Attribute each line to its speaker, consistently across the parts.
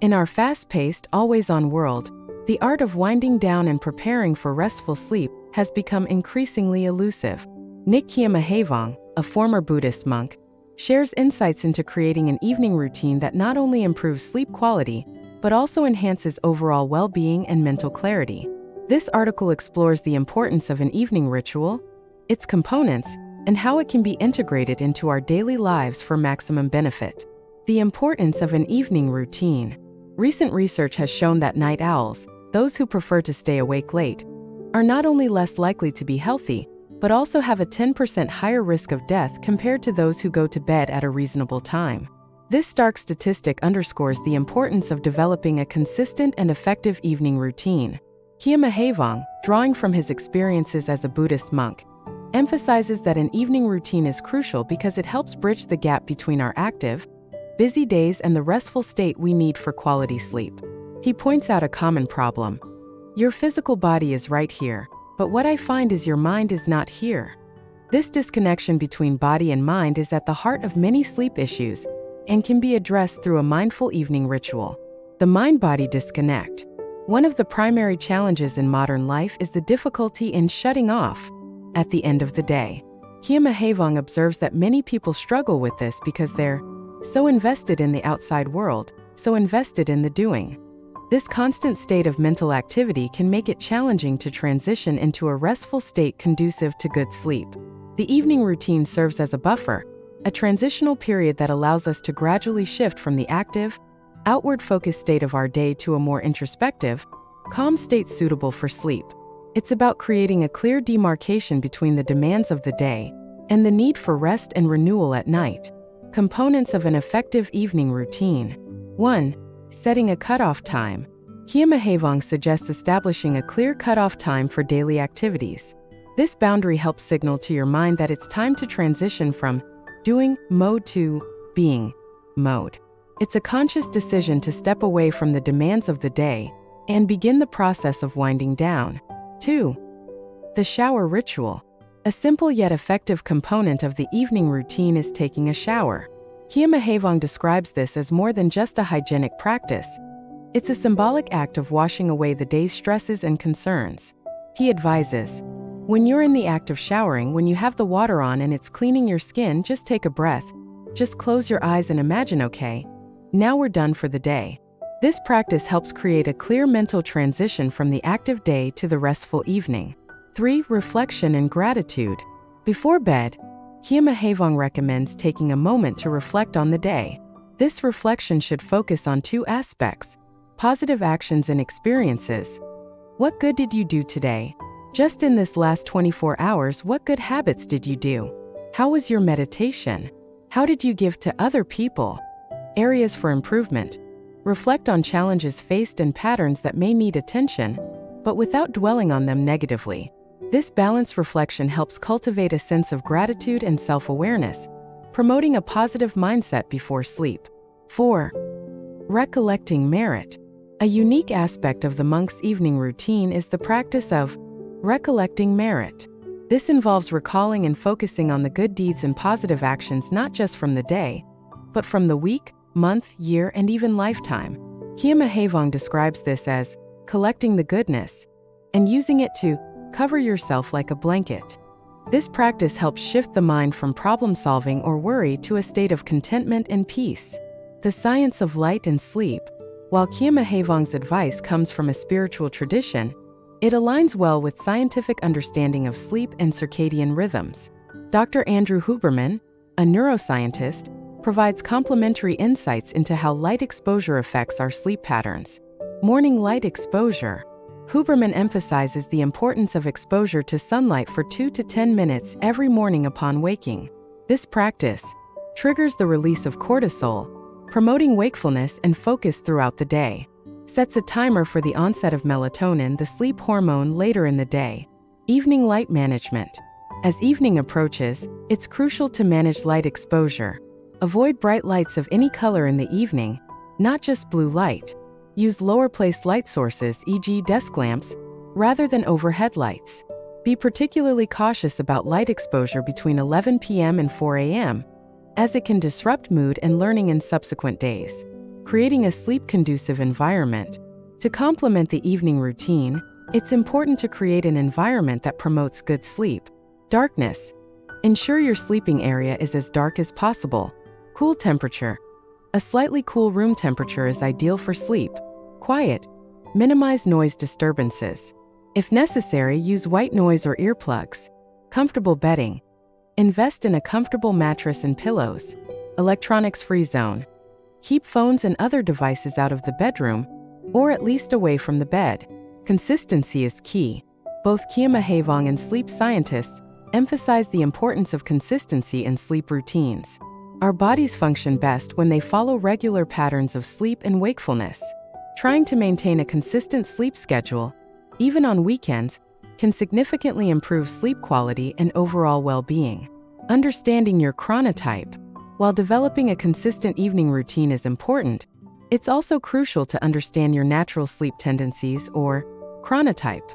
Speaker 1: In our fast-paced, always-on world, the art of winding down and preparing for restful sleep has become increasingly elusive. Nick Kiyama, a former Buddhist monk, shares insights into creating an evening routine that not only improves sleep quality, but also enhances overall well-being and mental clarity. This article explores the importance of an evening ritual, its components, and how it can be integrated into our daily lives for maximum benefit. The importance of an evening routine. Recent research has shown that night owls, those who prefer to stay awake late, are not only less likely to be healthy, but also have a 10% higher risk of death compared to those who go to bed at a reasonable time. This stark statistic underscores the importance of developing a consistent and effective evening routine. Kiyama, drawing from his experiences as a Buddhist monk, emphasizes that an evening routine is crucial because it helps bridge the gap between our active, busy days and the restful state we need for quality sleep. He points out a common problem. Your physical body is right here, but what I find is your mind is not here. This disconnection between body and mind is at the heart of many sleep issues and can be addressed through a mindful evening ritual. The mind-body disconnect. One of the primary challenges in modern life is the difficulty in shutting off at the end of the day. Kiyama observes that many people struggle with this because they're so invested in the outside world, so invested in the doing. This constant state of mental activity can make it challenging to transition into a restful state conducive to good sleep. The evening routine serves as a buffer, a transitional period that allows us to gradually shift from the active, outward-focused state of our day to a more introspective, calm state suitable for sleep. It's about creating a clear demarcation between the demands of the day and the need for rest and renewal at night. Components of an effective evening routine. 1. Setting a cutoff time. Kiyama suggests establishing a clear cutoff time for daily activities. This boundary helps signal to your mind that it's time to transition from doing mode to being mode. It's a conscious decision to step away from the demands of the day and begin the process of winding down. 2. The shower ritual. A simple yet effective component of the evening routine is taking a shower. Kiyama describes this as more than just a hygienic practice. It's a symbolic act of washing away the day's stresses and concerns. He advises, when you're in the act of showering, when you have the water on and it's cleaning your skin, just take a breath. Just close your eyes and imagine, okay, now we're done for the day. This practice helps create a clear mental transition from the active day to the restful evening. 3. Reflection and gratitude. Before bed, Kiyama recommends taking a moment to reflect on the day. This reflection should focus on two aspects: positive actions and experiences. What good did you do today? Just in this last 24 hours, what good habits did you do? How was your meditation? How did you give to other people? Areas for improvement. Reflect on challenges faced and patterns that may need attention, but without dwelling on them negatively. This balanced reflection helps cultivate a sense of gratitude and self-awareness, promoting a positive mindset before sleep. 4. Recollecting merit. A unique aspect of the monk's evening routine is the practice of recollecting merit. This involves recalling and focusing on the good deeds and positive actions not just from the day, but from the week, month, year, and even lifetime. Kiyama describes this as collecting the goodness and using it to cover yourself like a blanket. This practice helps shift the mind from problem-solving or worry to a state of contentment and peace. The science of light and sleep. While Kiyama advice comes from a spiritual tradition, it aligns well with scientific understanding of sleep and circadian rhythms. Dr. Andrew Huberman, a neuroscientist, provides complementary insights into how light exposure affects our sleep patterns. Morning light exposure. Huberman emphasizes the importance of exposure to sunlight for 2 to 10 minutes every morning upon waking. This practice triggers the release of cortisol, promoting wakefulness and focus throughout the day. Sets a timer for the onset of melatonin, the sleep hormone, later in the day. Evening light management. As evening approaches, it's crucial to manage light exposure. Avoid bright lights of any color in the evening, not just blue light. Use lower-placed light sources, e.g. desk lamps, rather than overhead lights. Be particularly cautious about light exposure between 11 p.m. and 4 a.m., as it can disrupt mood and learning in subsequent days. creating a sleep-conducive environment. To complement the evening routine, it's important to create an environment that promotes good sleep. Darkness. Ensure your sleeping area is as dark as possible. Cool temperature. A slightly cool room temperature is ideal for sleep. Quiet. Minimize noise disturbances. If necessary, use white noise or earplugs. Comfortable bedding. Invest in a comfortable mattress and pillows. Electronics-free zone. Keep phones and other devices out of the bedroom, or at least away from the bed. Consistency is key. Both Mahevong and sleep scientists emphasize the importance of consistency in sleep routines. Our bodies function best when they follow regular patterns of sleep and wakefulness. Trying to maintain a consistent sleep schedule, even on weekends, can significantly improve sleep quality and overall well-being. Understanding your chronotype. While developing a consistent evening routine is important, it's also crucial to understand your natural sleep tendencies, or chronotype.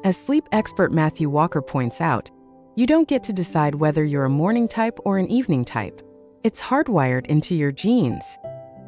Speaker 1: As sleep expert Matthew Walker points out, you don't get to decide whether you're a morning type or an evening type. It's hardwired into your genes.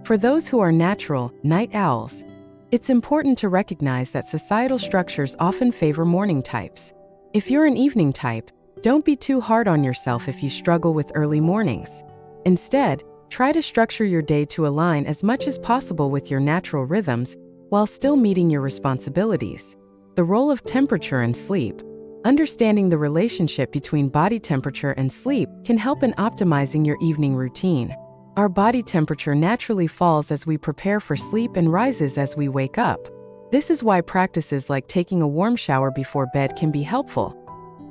Speaker 1: For those who are natural night owls, it's important to recognize that societal structures often favor morning types. If you're an evening type, don't be too hard on yourself if you struggle with early mornings. Instead, try to structure your day to align as much as possible with your natural rhythms while still meeting your responsibilities. The role of temperature and sleep. Understanding the relationship between body temperature and sleep can help in optimizing your evening routine. Our body temperature naturally falls as we prepare for sleep and rises as we wake up. This is why practices like taking a warm shower before bed can be helpful.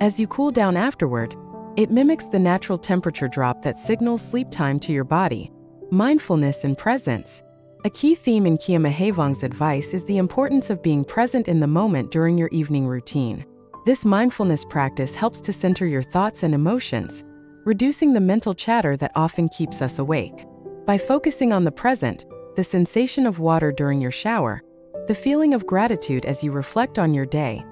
Speaker 1: As you cool down afterward, it mimics the natural temperature drop that signals sleep time to your body. Mindfulness and presence. A key theme in Mahevong's advice is the importance of being present in the moment during your evening routine. This mindfulness practice helps to center your thoughts and emotions, reducing the mental chatter that often keeps us awake. By focusing on the present, the sensation of water during your shower, the feeling of gratitude as you reflect on your day,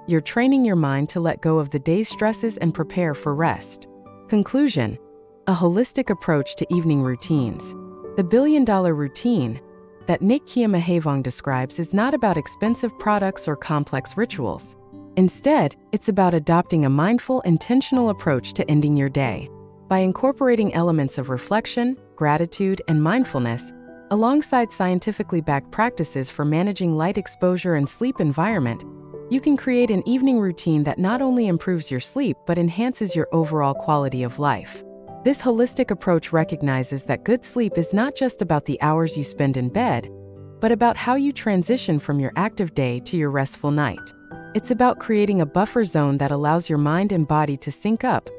Speaker 1: you're training your mind to let go of the day's stresses and prepare for rest. Conclusion: a holistic approach to evening routines. The billion-dollar routine that Mahevong describes is not about expensive products or complex rituals. Instead, it's about adopting a mindful, intentional approach to ending your day. By incorporating elements of reflection, gratitude, and mindfulness, alongside scientifically backed practices for managing light exposure and sleep environment, you can create an evening routine that not only improves your sleep but enhances your overall quality of life. This holistic approach recognizes that good sleep is not just about the hours you spend in bed, but about how you transition from your active day to your restful night. It's about creating a buffer zone that allows your mind and body to sync up,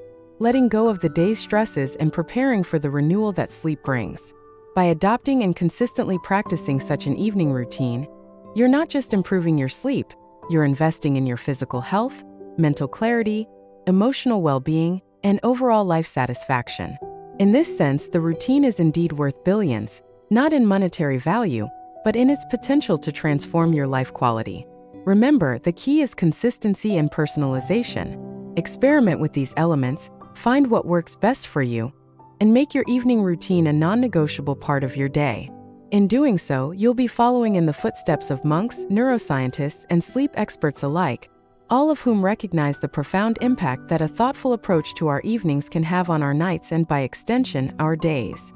Speaker 1: letting go of the day's stresses and preparing for the renewal that sleep brings. By adopting and consistently practicing such an evening routine, you're not just improving your sleep, you're investing in your physical health, mental clarity, emotional well-being, and overall life satisfaction. In this sense, the routine is indeed worth billions, not in monetary value, but in its potential to transform your life quality. Remember, the key is consistency and personalization. Experiment with these elements, find what works best for you, and make your evening routine a non-negotiable part of your day. In doing so, you'll be following in the footsteps of monks, neuroscientists, and sleep experts alike, all of whom recognize the profound impact that a thoughtful approach to our evenings can have on our nights and, by extension, our days.